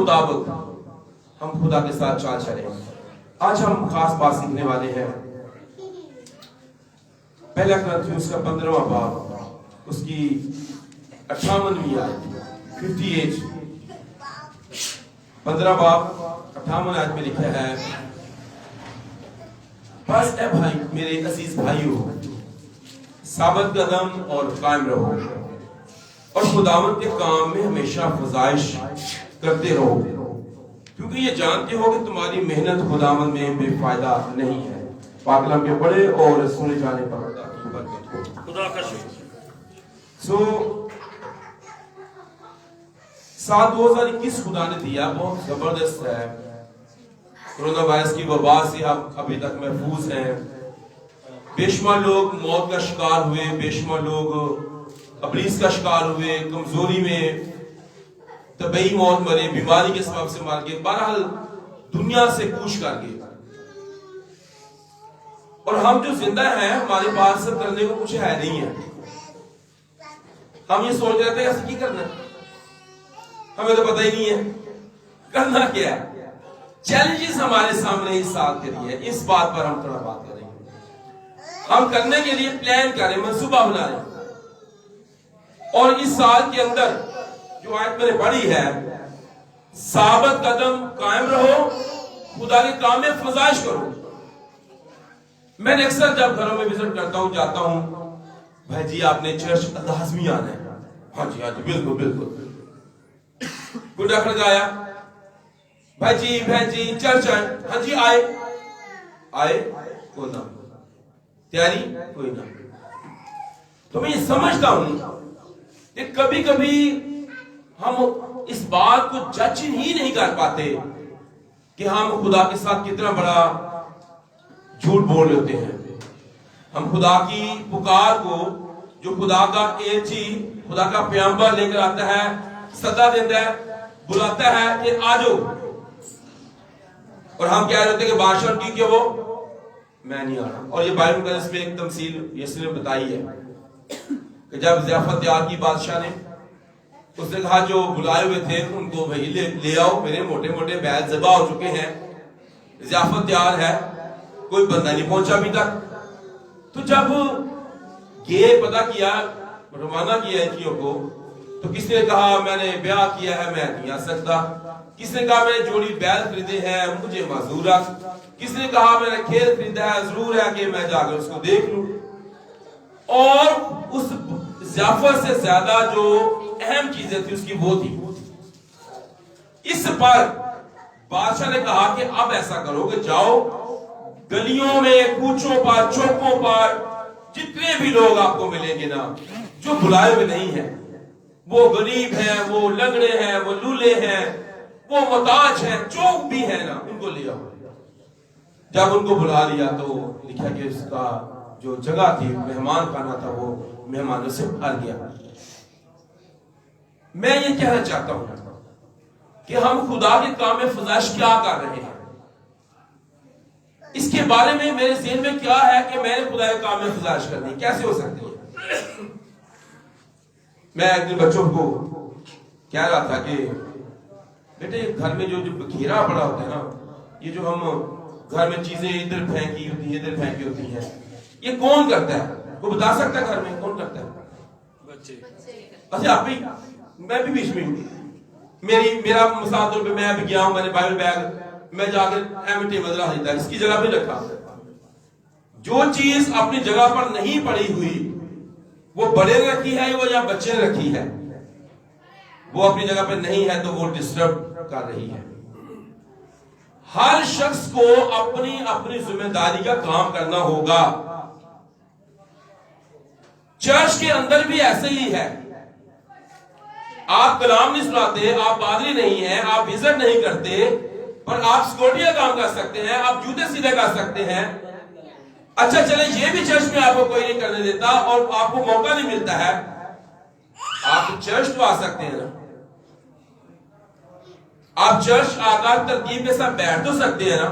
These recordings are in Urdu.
مطابق ہم خدا کے ساتھ چال چلیں۔ آج ہم خاص بات سیکھنے والے ہیں پہلا کرنتھیوس کا 15واں باب، اس کی 58ویں آیت 58، 15 باب 58 آیت میں لکھا ہے، بس اے بھائی میرے عزیز بھائیو، ثابت قدم اور قائم رہو اور خداوند کے کام میں ہمیشہ فزائش کرتے رہو، کیونکہ یہ جانتے ہو کہ تمہاری محنت خداوند میں بے فائدہ نہیں ہے۔ پاک کلام کے پڑھے اور سنے جانے پر خدا کا شکر۔ سال 2021 خدا نے دیا بہت زبردست ہے۔ کورونا وائرس کی وبا سے آپ ابھی تک محفوظ ہیں۔ بے شمار لوگ موت کا شکار ہوئے، بے شمار لوگ ابلیس کا شکار ہوئے، کمزوری میں طبعی موت مرے، بیماری کے سبب سے مر گئے، بہرحال دنیا سے کوچ کر گئے۔ اور ہم جو زندہ ہیں ہمارے پاس سب کرنے کو کچھ ہے نہیں ہے۔ ہم یہ سوچ رہے تھے ایسے کی کرنا ہے، ہمیں تو پتہ ہی نہیں ہے کرنا کیا ہے۔ چیلنجز ہمارے سامنے اس سال کے لیے، اس بات پر ہم تھوڑا بات کریں گے۔ ہم کرنے کے لیے پلان کریں، منصوبہ بنا رہے ہیں، اور اس سال کے اندر جو آیت میں نے پڑھی ہے، ثابت قدم قائم رہو، خدا کے کام میں فزائش کرو۔ میں نے اکثر جب گھروں میں وزٹ کرتا ہوں جاتا ہوں، بھائی جی آپ نے چرچ لازمی آنا ہے۔ ہاں جی بالکل بالکل۔ گڈا کھڑکایا، بھائی جی بہن جی چرچ آئے، ہاں جی آئے کوئی نہ، تیاری کوئی نہ۔ تو میں یہ سمجھتا ہوں کہ کبھی کبھی ہم اس بات کو جج ہی نہیں کر پاتے کہ ہم خدا کے ساتھ کتنا بڑا جھوٹ بول لیتے ہیں۔ ہم خدا کی پکار کو، جو خدا کا ایلچی، خدا کا پیغمبر لے کر آتا ہے، صدا دیتا ہے، بلاتا ہے کہ آجو، اور ہم کہہ رہتے ہیں کہ بادشاہ کی کہ وہ میں نہیں آ رہا۔ اور یہ بائبل مقدس میں ایک تمثیل یسوع نے بتائی ہے کہ جب ضیافت تیار کی بادشاہ نے، اس نے کہا جو بلائے ہوئے تھے ان کو وہی لے آؤ، میرے موٹے موٹے بیل ذبح ہو چکے ہیں، ضیافت تیار ہے، کوئی بندہ نہیں پہنچا ابھی تک۔ تو جب یہ پتہ کیا، روانہ کیا انچیوں کو، تو کس نے کہا میں نے بیاہ کیا ہے میں نہیں آ سکتا، کس نے کہا میں نے جوڑی بیل خریدے ہیں مجھے معذور رکھ، کس نے کہا میں نے کھیل خریدا ہے ضرور ہے کہ میں جا کر اس کو دیکھ لوں۔ اور اس ضیافت سے زیادہ جو اہم چیزیں تھی اس کی وہ تھی۔ اس پر بادشاہ نے کہا کہ اب ایسا کرو کہ جاؤ گلیوں میں، کوچوں پر، چوکوں پر، جتنے بھی لوگ آپ کو ملیں گے نا جو بلائے ہوئے نہیں ہیں، وہ غریب ہیں، وہ لنگڑے ہیں، وہ لولے ہیں، وہ محتاج ہیں، جو بھی ہیں نا ان کو لے آؤ۔ جب ان کو بلا لیا تو لکھا کہ اس کا جو جگہ تھی مہمان خانہ تھا وہ مہمانوں سے بھر گیا۔ میں یہ کہنا چاہتا ہوں کہ ہم خدا کے کام میں فزائش کیا کر رہے ہیں، اس کے بارے میں میرے ذہن میں کیا ہے کہ میں نے خدا کے کام میں فزائش کرنی کیسے ہو سکتی ہے۔ میں ایک دن بچوں کو کہہ رہا تھا کہ بیٹے گھر میں جو بکھیرا پڑا ہوتا ہے نا، یہ جو ہم گھر میں چیزیں ادھر پھینکی ہوتی ہیں ادھر پھینکی ہوتی ہیں، یہ کون کرتا ہے؟ وہ بتا سکتا ہے گھر میں کون کرتا ہے؟ بچے۔ اچھا آپ بھی، میں بھی بیچ میں ہوں، میرا مثال طور پہ میں بھی گیا ہوں، میں نے بائبل بیگ میں جا کے ایم ٹیبل رکھ دیتا ہے، اس کی جگہ پہ رکھا۔ جو چیز اپنی جگہ پر نہیں پڑی ہوئی وہ بڑے نے رکھی ہے وہ یا بچے نے رکھی ہے، وہ اپنی جگہ پہ نہیں ہے تو وہ ڈسٹرب کر رہی ہے۔ ہر شخص کو اپنی اپنی ذمہ داری کا کام کرنا ہوگا۔ چرچ کے اندر بھی ایسے ہی ہے، آپ کلام نہیں سناتے، آپ پادری نہیں ہیں، آپ وزٹ نہیں کرتے، پر آپ سیکورٹی کا کام کر سکتے ہیں، آپ جوتے سیدھے کر سکتے ہیں۔ اچھا چلے یہ بھی چرچ میں آپ کو کوئی نہیں کرنے دیتا اور آپ کو موقع نہیں ملتا ہے، آپ چرچ تو آ سکتے ہیں نا، آپ چرچ آ کر ترتیب کے ساتھ بیٹھ تو سکتے ہیں نا۔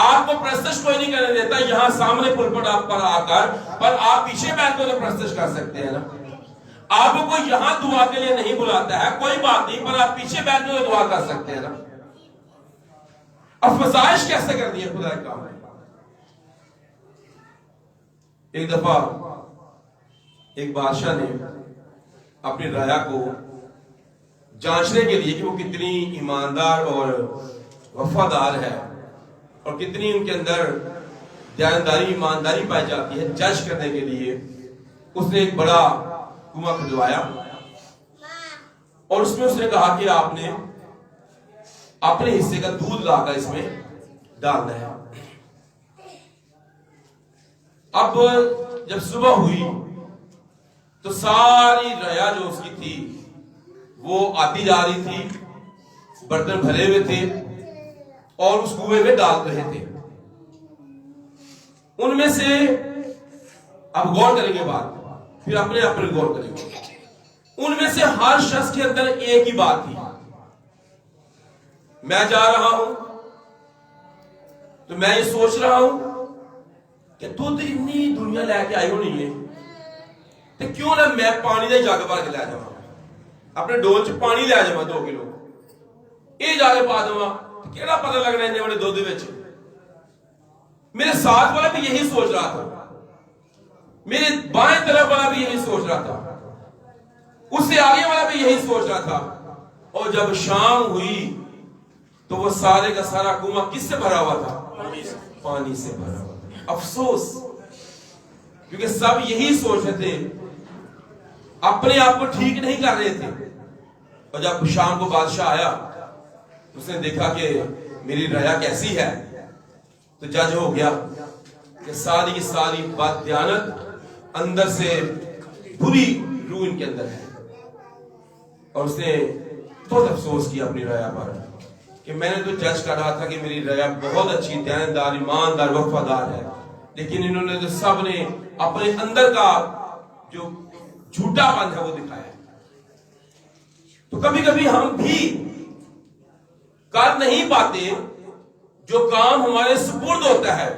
آپ کو پرستش کوئی نہیں کرنے دیتا یہاں سامنے پلپٹ آپ پر آ کر، پر آپ پیچھے بیٹھ کر تو پرستش کر سکتے ہیں نا۔ آپ کو یہاں دعا کے لیے نہیں بلاتا ہے، کوئی بات نہیں، پر آپ پیچھے بیٹھ کے دعا کر سکتے ہیں نا۔ اب فزائش کیسے کرنی ہے خدا کے کام میں؟ ایک دفعہ ایک بادشاہ نے اپنی رعایا کو جانچنے کے لیے کہ وہ کتنی ایماندار اور وفادار ہے اور کتنی ان کے اندر دیانتداری ایمانداری پائی جاتی ہے، جج کرنے کے لیے اس نے ایک بڑا کنواں کھدوایا اور اس میں اس نے کہا کہ آپ نے اپنے حصے کا دودھ لا کر اس میں ڈالنا ہے۔ اب جب صبح ہوئی تو ساری رعایا جو اس کی تھی وہ آتی جا رہی تھی، برتن بھرے ہوئے تھے اور اس کنویں میں ڈال رہے تھے۔ ان میں سے اب غور کریں گے بات، پھر اپنے آپ پر غور کریں گے۔ ان میں سے ہر شخص کے اندر ایک ہی بات تھی، میں جا رہا ہوں تو میں یہ سوچ رہا ہوں کہ دودھ اتنی دنیا لے کے آئی ہونی ہے تو کیوں نہ میں پانی دے جگ بھر کے لے جاواں، اپنے ڈول چ پانی لے جاواں 2 کلو، یہ جا کے پا دواں، کیڑا پتہ لگنا ہے بڑے دودھ وچ۔ میرے ساتھ والا بھی یہی سوچ رہا تھا، میرے بائیں طرف والا بھی یہی سوچ رہا تھا، اس سے آگے والا بھی یہی سوچ رہا تھا۔ اور جب شام ہوئی تو وہ سارے کا سارا کنواں کس سے بھرا ہوا تھا؟ پانی سے بھرا ہوا تھا۔ افسوس، کیونکہ سب یہی سوچ رہے تھے، اپنے آپ کو ٹھیک نہیں کر رہے تھے۔ اور جب شام کو بادشاہ آیا اس نے دیکھا کہ میری رعایا کیسی ہے تو جج ہو گیا کہ ساری کی ساری بددیانت اندر سے بری روح ان کے اندر ہے۔ اور اس نے بہت افسوس کیا اپنی رعایا پر کہ میں نے تو جج کر رہا تھا کہ میری رعایا بہت اچھی، دیانتدار، ایماندار، وفادار ہے، لیکن انہوں نے تو سب نے اپنے اندر کا جو جھوٹا پن ہے وہ دکھایا۔ تو کبھی کبھی ہم بھی کر نہیں پاتے جو کام ہمارے سپرد ہوتا ہے،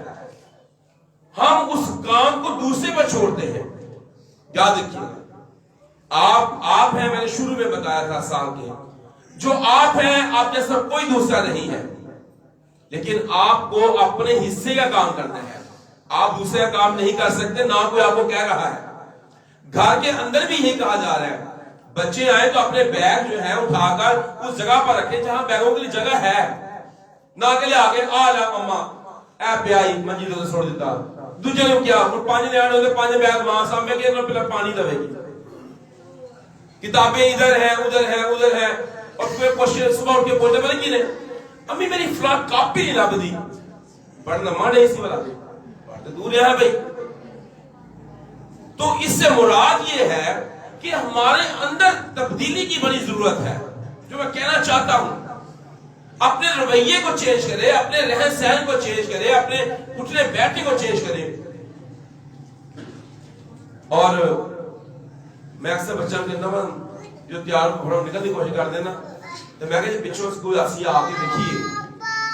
ہم اس کام کو دوسرے پر چھوڑتے ہیں۔ یاد رکھیے، آپ ہیں، میں نے شروع میں بتایا تھا سال کے، جو آپ ہیں آپ جیسا کوئی دوسرا نہیں ہے، لیکن آپ کو اپنے حصے کا کام کرنا ہے۔ آپ دوسرے کا کام نہیں کر سکتے، نہ کوئی آپ کو کہہ رہا ہے۔ گھر کے اندر بھی یہی کہا جا رہا ہے، بچے آئے تو اپنے بیگ جو ہے اٹھا کر اس جگہ پر رکھیں جہاں بیگوں کے لیے جگہ ہے، نہ کہ لے آگے آ جا اما اے پیائی منجی تو چھوڑ دیتا دوجے نے کیا اور 5 لے آنے ہوتے 5 بیگ ماں سامنے کے پہلے پانی دے گی، کتابیں ادھر ہیں ادھر ہیں ادھر ہیں، اور پھر کوشش صبح اٹھ کے بولتے بولے کی نے امی میری فلاں کاپی نہیں لب دی، پڑھنا مانے اسی والا پڑھتے دور ہے بھائی۔ تو اس سے مراد یہ ہے کہ ہمارے اندر تبدیلی کی بڑی ضرورت ہے۔ جو میں کہنا چاہتا ہوں، اپنے رویے کو چینج کرے، اپنے رہن سہن کو چینج کرے، اپنے اٹھنے بیٹھنے کو چینج کرے۔ اور میں اکثر بچوں کے اندر جو تیار گھوڑا نکلنے کی کوشش کر دینا تو میں کہ پچھوں سکول آسی آ کے دیکھیے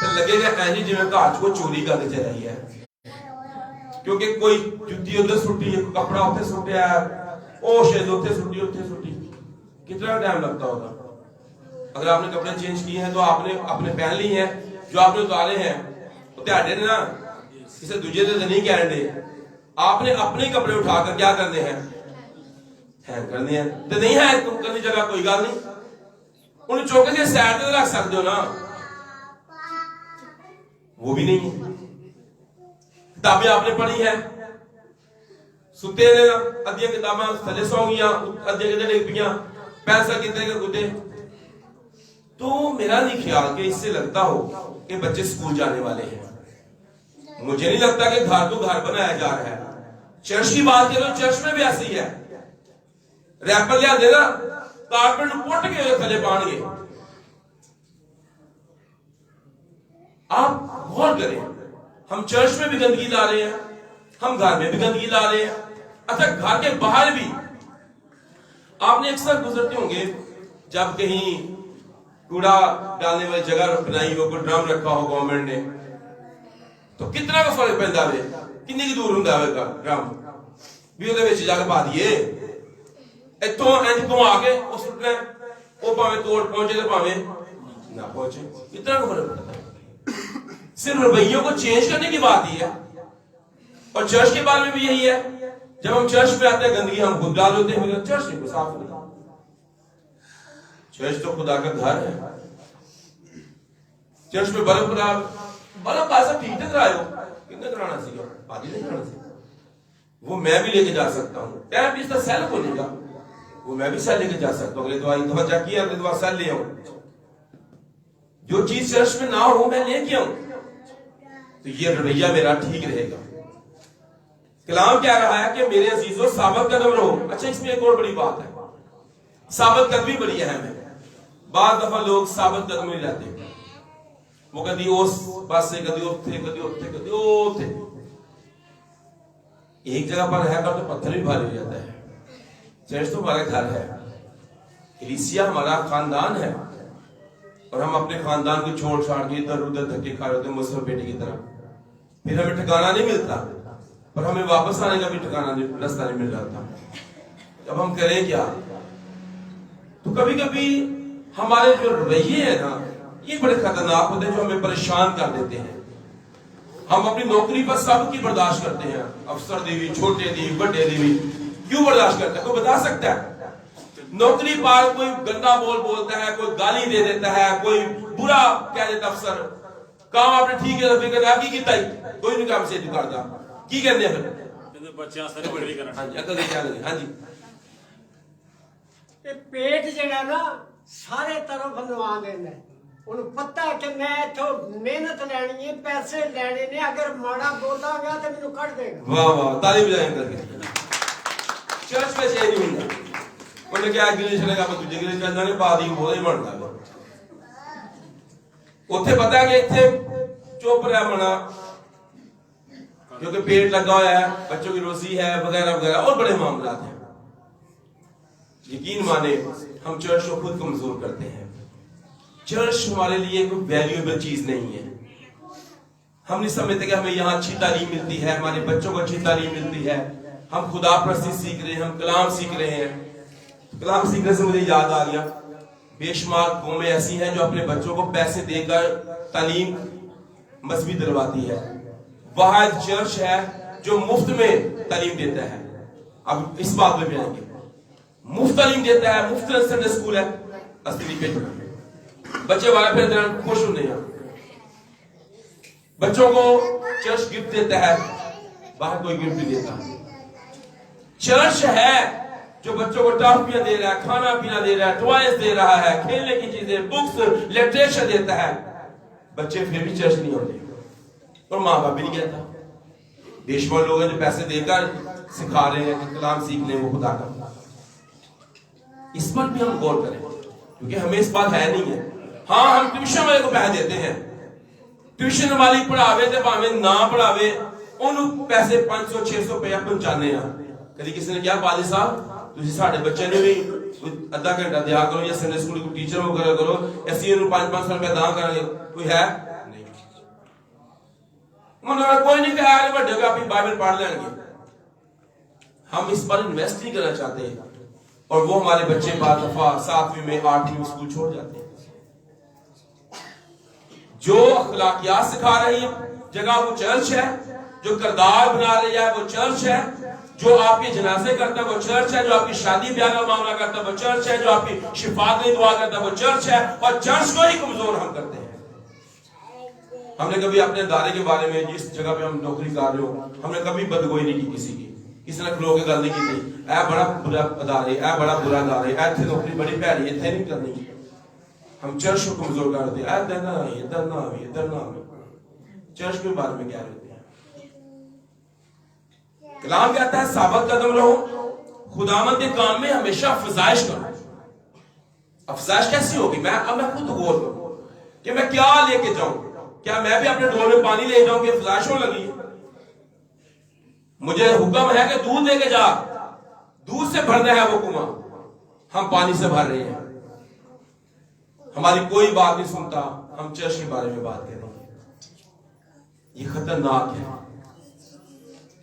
تو لگے گا اینجی جی میں گھر کو چوری کر کے چل رہی ہے، کیونکہ کوئی جُتی ادھر سٹی ہے، کپڑا اتنے سٹیا ہے، او شاید اتنے سٹی، کتنا ٹائم لگتا ہوگا؟ اگر آپ نے کپڑے چینج کیے ہیں تو آپ نے اپنے پہن لی ہیں، جو آپ نے اتارے ہیں تو تیاڈے نے نا کسی دوجے سے نہیں کہنے دے، آپ نے اپنے کپڑے اٹھا کر کیا کرنے ہیں؟ ہینگ کرنے ہیں۔ تو نہیں ہے کرنے جگہ کوئی گل نہیں، انہیں چوکے سے سائڈ پہ رکھ سکتے ہو نا، وہ بھی نہیں ہے۔ کتابیں آپ نے پڑھی ہیں، ستے نے ادھیاں کتاباں تھلے سو گیاں، ادھیاں کتنے ڈگ پیاں، پیسہ کتنے کے گدے۔ تو میرا نہیں خیال کہ اس سے لگتا ہو کہ بچے سکول جانے والے ہیں۔ مجھے نہیں لگتا کہ گھر کو گھر بنایا جا رہا ہے۔ چرچ کی بات کرو، چرچ میں بھی ایسی ہے، ریپر لیا دے نا کارپیٹ پٹ کے تھلے پان گے۔ آپ غور کریں، ہم چرچ میں بھی گندگی لا رہے ہیں، ہم گھر میں بھی گندگی لا رہے ہیں، اچھا گھر کے باہر بھی۔ آپ نے اکثر گزرتے ہوں گے جب کہیں کوڑا ڈالنے والی جگہ بنائی ہو، کوئی ڈرم رکھا ہو گورنمنٹ نے، تو کتنا کا فرق پہنتا ہے، کنی کی دور ہوں گا ڈرم بھی وہ جا کے پا دیے، اتوں انج گھما کے وہ سٹنا ہے، وہ پاویں توڑ پہنچے تو پاویں نہ پہنچے، اتنا کو فرق پڑتا ہے۔ صرف رویوں کو چینج کرنے کی بات ہی ہے۔ اور چرچ کے بارے میں بھی یہی ہے، جب ہم چرچ میں آتے ہیں گندگی ہم خود ڈال ہوتے ہیں، چرچ نہیں کو صاف ہوتا۔ چرچ تو خدا کا گھر ہے۔ چرچ میں بلب بھائی ٹھیک ٹھیک رہا ہو، کتنے کرانا سی گا، پادی نہیں کرانا سی، وہ میں بھی لے کے جا سکتا ہوں۔ ٹائم اس کا سیل کھولے گا، وہ میں بھی سیل لے کے جا سکتا ہوں۔ اگلے دفعہ چیک کیا، اگلے دفعہ سیل لے آؤں۔ جو چیز چرچ میں نہ ہو میں لے کے آؤں، تو یہ رویہ میرا ٹھیک رہے گا۔ کلام کہہ رہا ہے کہ میرے عزیزو ثابت قدم رہو۔ اچھا اس میں ایک اور بڑی بات ہے، ثابت قدمی بڑی اہم ہے۔ بعض دفعہ لوگ ثابت قدم نہیں رہتے، وہ کدی اس پاس سے کدی اوتھے کدی اوتھے کدی اوتھے، ایک جگہ پر ہے تو پتھر بھی بھاری ہو جاتا ہے۔ چرچ تو ہمارا گھر ہے، کلیسیا ہمارا خاندان ہے، اور ہم اپنے خاندان کو چھوڑ چھاڑ کے ادھر ادھر دھکے کھا رہے ہوتے ہیں مصر بیٹی کی طرح، پھر ہمیں ٹھکانہ نہیں ملتا، اور ہمیں واپس آنے کا بھی ٹھکانہ نہیں، رستہ نہیں مل رہا تھا۔ اب ہم کریں کیا؟ تو کبھی کبھی ہمارے جو رویے ہیں نا، یہ بڑے خطرناک ہوتے ہیں، جو ہمیں پریشان کر دیتے ہیں۔ ہم اپنی نوکری پر سب کی برداشت کرتے ہیں، افسر دیوی، چھوٹے دیوی، بڑے دیوی، کیوں برداشت کرتا ہے؟ کوئی بتا سکتا ہے؟ نوکری پر کوئی گندا بولتا ہے، کوئی گالی دے دیتا ہے، کوئی برا کہہ دیتا افسر، کام آپ نے ٹھیک ہے تو پھر آپ کی کیتا ہی کوئی نہیں کام سے کرتا، کی کہتے ہیں پھر بچے سارے بڑی کرنا۔ ہاں جی اکل دے کیا لگے۔ ہاں جی پیٹ جڑا نا سارے طرف نوا دینا، انہوں پتہ کہ میں اتھوں محنت لینی ہے، پیسے لینے نے، اگر ماڑا بولا گیا تو مینوں کٹ دے گا۔ واہ واہ، تالی بجائیں کر کے۔ چرچ میں چینج نہیں ہوتا، انہوں نے کیا گلی چلے گا دوجے گلی چل جانے، بعد ہی بہت ہی بنتا ہے۔ اتنے پتا ہے کہ اتنے چپ رہا منا، کیونکہ پیٹ لگا ہوا ہے، بچوں کی روزی ہے وغیرہ وغیرہ، اور بڑے معاملات ہیں۔ یقین مانے ہم چرچ کو خود کمزور کرتے ہیں۔ چرچ ہمارے لیے کوئی ویلیوبل چیز نہیں ہے۔ ہم نہیں سمجھتے کہ ہمیں یہاں اچھی تعلیم ملتی ہے، ہمارے بچوں کو اچھی تعلیم ملتی ہے، ہم خدا پرستی سیکھ رہے ہیں، ہم کلام سیکھ رہے ہیں۔ کلام سیکھنے سے مجھے یاد آ گیا، بے شمار قومیں ایسی ہیں جو اپنے بچوں کو پیسے دے کر تعلیم مذہبی دلواتی ہے۔ واحد چرچ ہے جو مفت میں تعلیم دیتا ہے۔ اب اس بات میں بھی آئیں گے، مفت تعلیم دیتا ہے، مفت سنڈے اسکول ہے، اصلی پہ بچے والے پھر خوش ہوتے ہیں۔ بچوں کو چرچ گفٹ دیتا ہے، باہر کوئی گفٹ نہیں دیتا۔ چرچ ہے جو بچوں کو ٹافیاں دے رہا ہے، کھانا پینا دے رہا ہے، ٹوائز دے رہا ہے، کھیلنے کی چیزیں، بکس، لٹریچر دیتا ہے۔ بچے پھر بھی چرچ نہیں ہوتے، اور ماں باپ بھی نہیں کہتا۔ بے شمار لوگ ہیں جو پیسے دے کر سکھا رہے ہیں کہ کلام سیکھ لیں وہ خدا کا۔ اس پر بھی ہم غور کریں، کیونکہ ہمیں اس بات ہے نہیں ہے۔ ہاں ہم ٹیوشن والے کو پیسے دیتے ہیں، ٹیوشن والی پڑھاوے تے پاویں نہ پڑھاوے، انہوں پیسے 500-600 روپیہ پہنچانے ہیں۔ کدی کسی نے کیا پادری صاحب تسی ساڈے بچے نے بھی ادھا گھنٹہ دیا کرو، یا سنڈے اسکول کو ٹیچر ہو کرو، اسی انہوں 500 روپیہ داں کریں گے، کوئی ہے نہیں؟ انہوں کوئی نہیں کہا کہ بڑے کو اپنی بائبل پڑھ لیں گے۔ ہم اس پر انویسٹ نہیں کرنا چاہتے، اور وہ ہمارے بچے بعض دفعہ 7ویں میں 8ویں میں اسکول چھوڑ جاتے ہیں۔ جو اخلاقیات سکھا رہی جگہ وہ چرچ ہے، جو کردار بنا رہی ہے وہ چرچ ہے، جو آپ کے جنازے کرتا ہے وہ چرچ ہے، جو آپ کی شادی بیاہ کا معاملہ کرتا ہے وہ چرچ ہے، جو آپ کی شفا کی دعا کرتا ہے وہ چرچ ہے، اور چرچ کو ہی کمزور ہم کرتے ہیں۔ ہم نے کبھی اپنے ادارے کے بارے میں، جس جگہ پہ ہم نوکری کر رہے ہو، ہم نے کبھی بدگوئی نہیں کی کسی کی، کسی نے کھلو کے گل نہیں کی تھی، اے بڑا برا ادارے، اے بڑا برا ادارے، اے تھے نوکری بڑی پیاری، اتنے نہیں کرنی۔ ہم چرچ کو کمزور کر دیتے ہیں، اے ادھر نہ آئی، ادھر نہ آئی، ادھر نہ آئی۔ چرچ کے بارے میں کیا رہتے ہیں؟ کلام کہتا ہے ثابت قدم رہو، خداوند کے کام میں ہمیشہ افزائش کرو۔ افزائش کیسی ہوگی؟ میں خود غور کروں کہ میں کیا لے کے جاؤں۔ کیا میں بھی اپنے ڈول میں پانی لے جاؤں کہ افزائش ہو لگی؟ مجھے حکم ہے کہ دودھ لے کے جا، دودھ سے بھرنا ہے وہ کنواں، ہم پانی سے بھر رہے ہیں۔ ہماری کوئی بات نہیں سنتا، ہم چرچ کے بارے میں بات کریں گے، یہ خطرناک ہے۔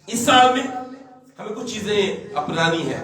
اس سال میں ہمیں کچھ چیزیں اپنانی ہے۔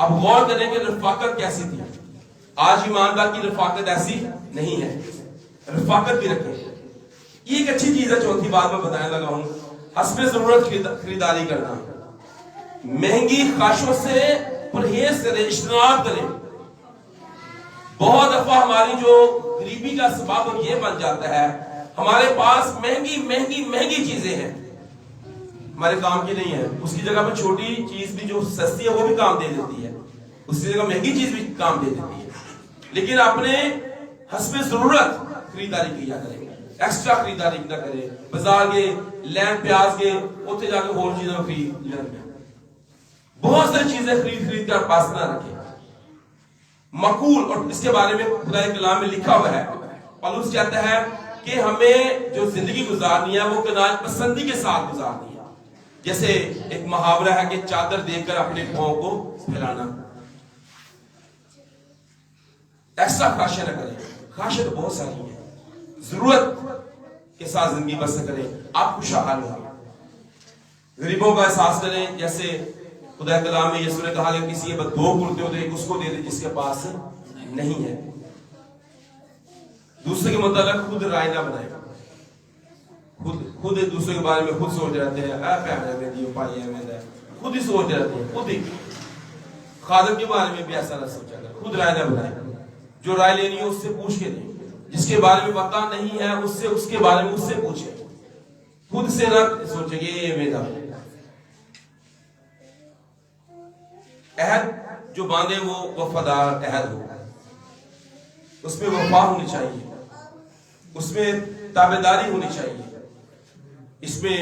اب غور کریں کہ رفاقت کیسی تھی. آج ایماندار کی رفاقت ایسی نہیں ہے. رفاقت بھی رکھیں. یہ ایک اچھی چیز ہے. چوتھی بات میں بتانے لگا ہوں, حسب ضرورت خریداری کرنا. مہنگی خواہشوں سے پرہیز کریں, اجتناب کریں. بہت دفعہ ہماری جو غریبی کا سبب یہ بن جاتا ہے, ہمارے پاس مہنگی مہنگی مہنگی چیزیں ہیں, ہمارے کام کی نہیں ہے. اس کی جگہ پہ چھوٹی چیز بھی جو سستی ہے وہ بھی کام دے دیتی ہے, اس کی جگہ مہنگی چیز بھی کام دے دیتی ہے. لیکن اپنے حسب ضرورت خریداری کیا کریں, ایکسٹرا خریداری نہ کریں. بازار گئے, لین پیاز گئے, اتنے جا کے اور چیزیں خرید لیں. بہت ساری چیزیں خرید کر پاس نہ رکھیں. مقول, اور اس کے بارے میں خدا کلام میں لکھا ہوا ہے, پالوس کہتا ہے کہ ہمیں جو زندگی گزارنی ہے وہ کناج پسندی کے ساتھ گزارنی ہے. جیسے ایک محاورہ ہے کہ چادر دیکھ کر اپنے پاؤں کو پھیلانا. ایسا خواہشیں نہ کریں. خواہشیں تو بہت ساری ہیں. ضرورت کے ساتھ زندگی بسر کریں, آپ خوشحال ہوں. غریبوں کا احساس کریں. جیسے خدا کلام میں یسوع نے کہا کہ کسی کے پاس 2 کرتے ہو تو ایک اس کو دے دے جس کے پاس نہیں ہے. دوسرے کے متعلق خود رائے نہ بنائے. خود دوسرے کے بارے میں خود سوچ رہتے ہیں, خود ہی سوچ رہتے ہیں, خود ہی. خادم کے بارے میں بھی ایسا نہ سوچا کر, خود رائے نہ بنائے. جو رائے لینی ہے اس سے پوچھ کے دیں. جس کے بارے میں پتہ نہیں ہے اس کے بارے میں اس سے پوچھیں. خود سے نہ سوچیں کہ یہ میرا. عہد جو باندھے وہ وفادار عہد ہو, اس میں وفا ہونی چاہیے, اس میں تابعداری ہونی چاہیے. اس میں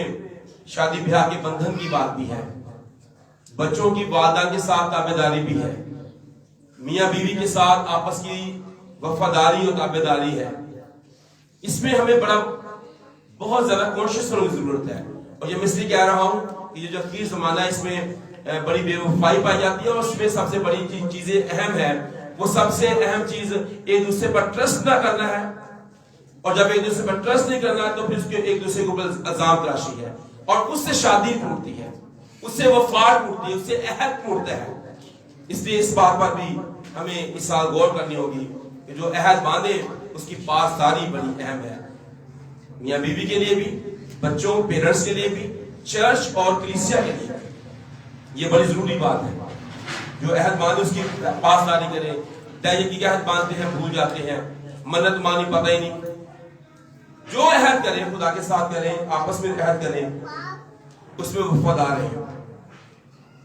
شادی بیاہ کے بندھن کی بات بھی ہے, بچوں کی والدہ کے ساتھ تابعداری بھی ہے, میاں بیوی کے ساتھ آپس کی وفاداری اور تابعداری ہے. اس میں ہمیں بہت زیادہ کانشیس ہونے کی ضرورت ہے. اور یہ میں اس لیے کہہ رہا ہوں کہ یہ جو اخیر زمانہ ہے اس میں بڑی بے وفائی پائی جاتی ہے, اور اس میں سب سے بڑی چیزیں اہم ہے. وہ سب سے اہم چیز ایک دوسرے پر ٹرسٹ نہ کرنا ہے, اور جب ایک دوسرے پر ٹرسٹ نہیں کرنا ہے تو پھر اس کے ایک دوسرے کے اوپر الزام تراشی ہے, اور اس سے شادی ٹوٹتی ہے, اس سے وفا ٹوٹتی ہے, اس سے عہد ٹوٹتا ہے. اس لیے اس بات پر بھی ہمیں اس سال غور کرنی ہوگی کہ جو عہد باندھے اس کی پاسداری بڑی اہم ہے. میاں بیوی کے لیے بھی, بچوں پیرنٹس کے لیے بھی, چرچ اور کلیسیا کے لیے یہ بڑی ضروری بات ہے. جو عہد باندھے اس کی پاسداری کرے. دائیں کی عہد باندھتے ہیں بھول جاتے ہیں, منت مانی پتہ ہی نہیں. جو عہد کریں خدا کے ساتھ کریں, آپس میں عہد کریں, اس میں وفادار رہیں.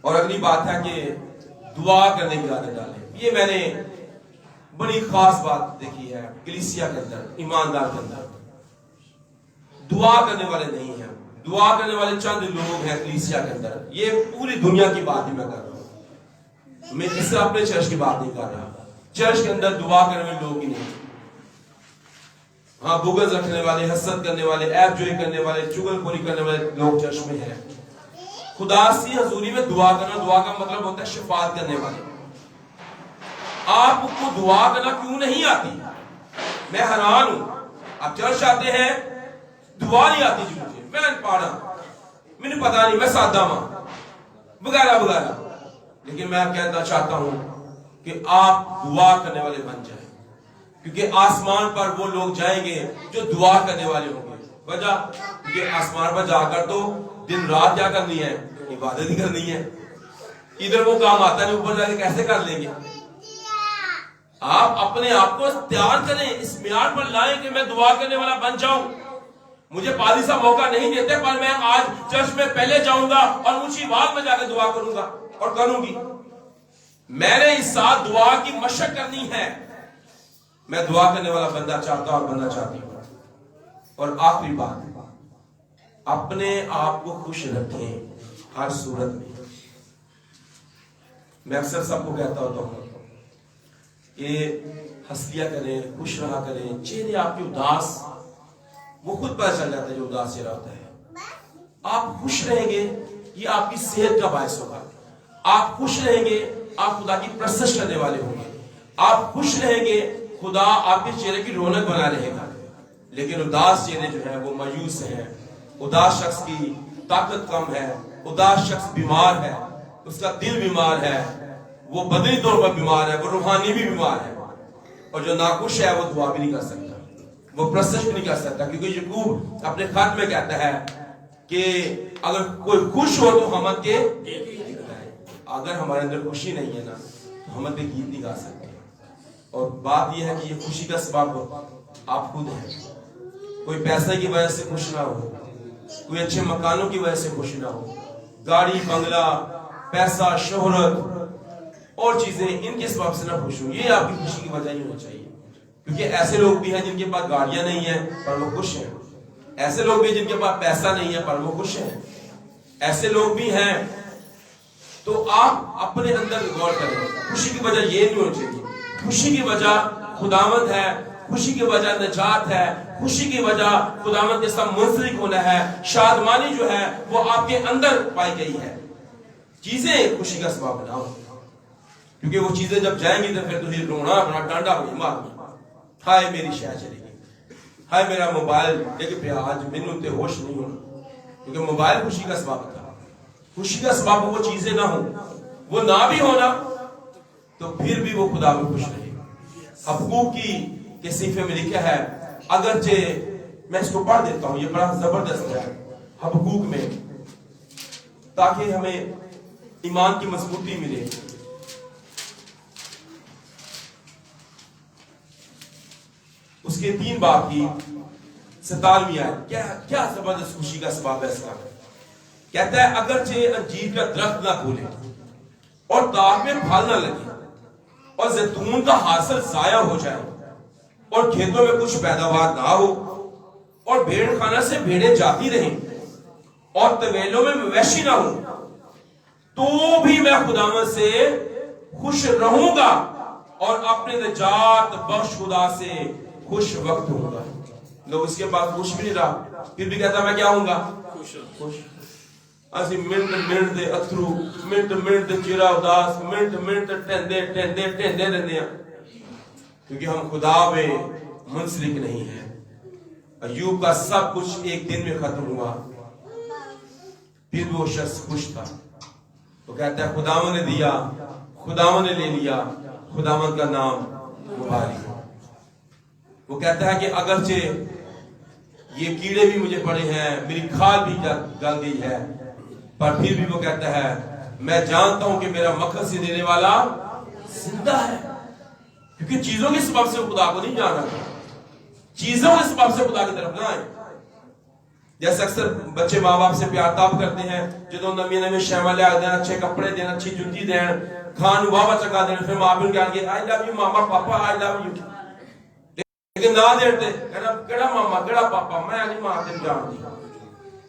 اور اگلی بات ہے کہ دعا کرنے کی عادت ڈالیں. یہ میں نے بڑی خاص بات دیکھی ہے کلیسیا کے اندر, ایماندار کے اندر. دعا کرنے والے نہیں ہیں. دعا کرنے والے چند لوگ ہیں کلیسیا کے اندر. یہ پوری دنیا کی بات ہی میں کر رہا ہوں, میں اس سے اپنے چرچ کی بات نہیں کر رہا. چرچ کے اندر دعا کرنے والے لوگ ہی نہیں. ہاں, بغض رکھنے والے, حسد کرنے والے, عیب جوئی کرنے والے, چغل خوری کرنے والے لوگ چرچ میں ہیں. خدا سی حضوری میں دعا کرنا, دعا کا مطلب ہوتا ہے شفاعت کرنے والے. آپ کو دعا کرنا کیوں نہیں آتی؟ میں حیران ہوں. آپ چرچ آتے ہیں, دعا نہیں آتی جی مجھے, میں نے پڑھا, مجھے پتا نہیں, میں سادہ ماں وغیرہ وغیرہ. لیکن میں کہنا چاہتا ہوں کہ آپ دعا کرنے والے بن جائیں, کیونکہ آسمان پر وہ لوگ جائیں گے جو دعا کرنے والے ہوں گے. وجہ کیونکہ آسمان پر جا کر تو دن رات کیا کرنی ہے, عبادت ہی کرنی ہے. ادھر وہ کام آتا نہیں, اوپر جا کے کیسے کر لیں گے؟ آپ اپنے آپ کو تیار کریں, اس معیار پر لائیں کہ میں دعا کرنے والا بن جاؤں. مجھے پادری صاحب موقع نہیں دیتے, پر میں آج چرچ میں پہلے جاؤں گا اور اونچی آواز میں جا کے دعا کروں گا اور کروں گی. میں نے اس ساتھ دعا کی مشق کرنی ہے. میں دعا کرنے والا بندہ چاہتا اور بندہ چاہتی ہوں. اور آخری بات, اپنے آپ کو خوش رکھیں ہر صورت میں. میں اکثر سب کو کہتا ہوتا ہوں کہ ہنس لیا کریں, خوش رہا کریں. چہرے آپ کے اداس, وہ خود پتہ چل جاتا ہے جو اداس چہرہ ہوتا ہے. آپ خوش رہیں گے, یہ آپ کی صحت کا باعث ہوگا. آپ خوش رہیں گے, آپ خدا کی پرستش کرنے والے ہوں گے. آپ خوش رہیں گے, خدا آپ کے چہرے کی رونق بنا رہے گا. لیکن اداس چہرے جو ہیں وہ مایوس ہیں. اداس شخص کی طاقت کم ہے, اداس شخص بیمار ہے, اس کا دل بیمار ہے, وہ بدنی طور پر بیمار ہے، وہ روحانی بھی بیمار ہے، اور جو ناخوش ہے وہ دعا بھی نہیں کر سکتا، وہ پرستش بھی نہیں کر سکتا، کیونکہ یعقوب اپنے خط میں کہتا ہے کہ اگر کوئی خوش ہو تو حمد کے گیت گائے۔ اگر ہمارے اندر خوشی نہیں ہے نا تو حمد کے گیت نہیں گا سکتے۔ اور بات یہ ہے کہ یہ خوشی کا سبب آپ خود ہیں۔ کوئی پیسے کی وجہ سے خوش نہ ہو، کوئی اچھے مکانوں کی وجہ سے خوش نہ ہو، گاڑی بنگلہ، پیسہ، شہرت اور چیزیں، ان کے سبب سے نہ خوش ہو، یہ آپ کی خوشی کی وجہ نہیں ہونی چاہیے۔ کیونکہ ایسے لوگ بھی ہیں جن کے پاس گاڑیاں نہیں ہیں پر وہ خوش ہیں، ایسے لوگ بھی جن کے پاس پیسہ نہیں ہے پر وہ خوش ہیں، ایسے لوگ بھی ہیں۔ تو آپ اپنے اندر غور کریں، خوشی کی وجہ یہ نہیں ہونی چاہیے۔ خوشی کی وجہ خداوند ہے، خوشی کی وجہ نجات ہے، خوشی کی وجہ خداوند کے ساتھ منسلک ہونا ہے، شادمانی جو ہے وہ آپ کے اندر پائی گئی ہے۔ چیزیں خوشی کا سبب نہ ہو، کیونکہ وہ چیزیں جب جائیں گی تو پھر تجھے رونا اپنا ڈانڈا ہو دماغ میں، ہائے میری شے چلی گئی، ہائے میرا موبائل ڈگ پیا، آج مینوں تے ہوش نہیں ہونا، کیونکہ موبائل خوشی کا سبب تھا۔ خوشی کا سبب وہ چیزیں نہ ہوں، وہ نہ بھی ہونا تو پھر بھی وہ خدا میں خوش رہے گا۔ حبقوق کے صحیفے میں لکھا ہے، اگرچہ میں اس کو پڑھ دیتا ہوں، یہ بڑا زبردست ہے حبقوق میں، تاکہ ہمیں ایمان کی مضبوطی ملے۔ اس کے 3 باب کی 47ویں آیت، کیا زبردست خوشی کا سبب ہے اس کا۔ کہتا ہے اگرچہ انجیر کا درخت نہ پھولے اور داغ میں پھل نہ لگے اور زیتون کا حاصل ضائع ہو جائے اور کھیتوں میں کچھ پیداوار نہ ہو اور بھیڑ خانہ سے بھیڑیں جاتی رہیں اور طویلوں میں مویشی نہ ہوں، تو بھی میں خداوند سے خوش رہوں گا اور اپنے نجات بخش خدا سے خوش وقت ہوں گا۔ لوگ اس کے پاس خوش بھی نہیں رہا، پھر بھی کہتا میں کیا ہوں گا؟ خوش۔ اسی منٹ منٹ دے اتھرو، منٹ منٹ دے چہرہ اداس، منٹ منٹ ٹھندے ٹھندے ٹھندے رہنے ہیں، کیونکہ ہم خدا میں منسلک نہیں ہیں۔ ایوب کا سب کچھ ایک دن میں ختم ہوا، پھر بھی وہ شخص خوش تھا۔ وہ کہتا ہے خداوند نے دیا، خداوند نے لے لیا، خداوند کا نام مبارک ہو۔ وہ کہتا ہے کہ اگرچہ یہ کیڑے بھی مجھے پڑے ہیں، میری کھال بھی گل گئی ہے، پر پھر بھی وہ کہتا ہے میں جانتا ہوں کہ میرا مقصد سے دینے والا زندہ ہے۔ کیونکہ چیزوں کے سبب سے خدا کو نہیں جانا، چیزوں کے سبب سے خدا کی طرف نہ آئے۔ جیسے اکثر بچے ماں باپ سے پیار تاب کرتے ہیں جدوں نویں نویں شیواں لیا دین، اچھے کپڑے دین، اچھی جُتی دین، کھان واہ چکا دین، پھر ماں باپ کہن گے آئی love you mama papa I love you, لیکن نہ دیتے کہڑا ماما کہڑا پاپا، میں نہیں ماں تین جان دی۔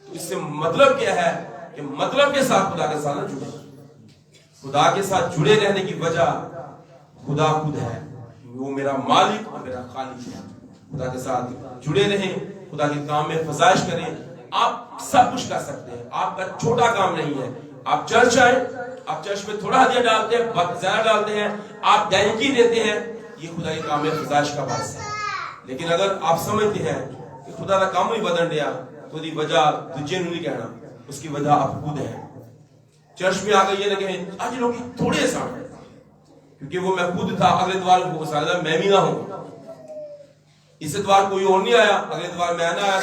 تو اس سے مطلب کیا ہے کہ مطلب کے ساتھ خدا کے ساتھ نہ جڑے، خدا کے ساتھ جڑے رہنے کی وجہ خدا خود ہے، وہ میرا مالک اور میرا خالق ہے۔ خدا کے ساتھ جڑے رہیں، خدا کے کام میں فزائش کریں، آپ سب کچھ کر سکتے ہیں، آپ کا چھوٹا کام نہیں ہے۔ آپ چرچ آئیں، آپ چرچ میں تھوڑا ہدیہ ڈالتے ہیں، وقت زیادہ ڈالتے ہیں، آپ دائنگی دیتے ہیں، یہ خدا کے کام میں فزائش کا باعث ہے۔ لیکن اگر آپ سمجھتے ہیں کہ خدا کا کام ہی بدل دیا تو دی وجہ دجے نہیں کہنا، اس کی وجہ آپ خود ہیں۔ چرچ میں آگے یہ نہ کہیں آج لوگ تھوڑے سا، کیونکہ وہ میں خود تھا، اگلے دوار کو سارا میں بھی نہ ہوں، اس اتوار کوئی اور نہیں آیا، اگلے اتوار میں نہ آیا،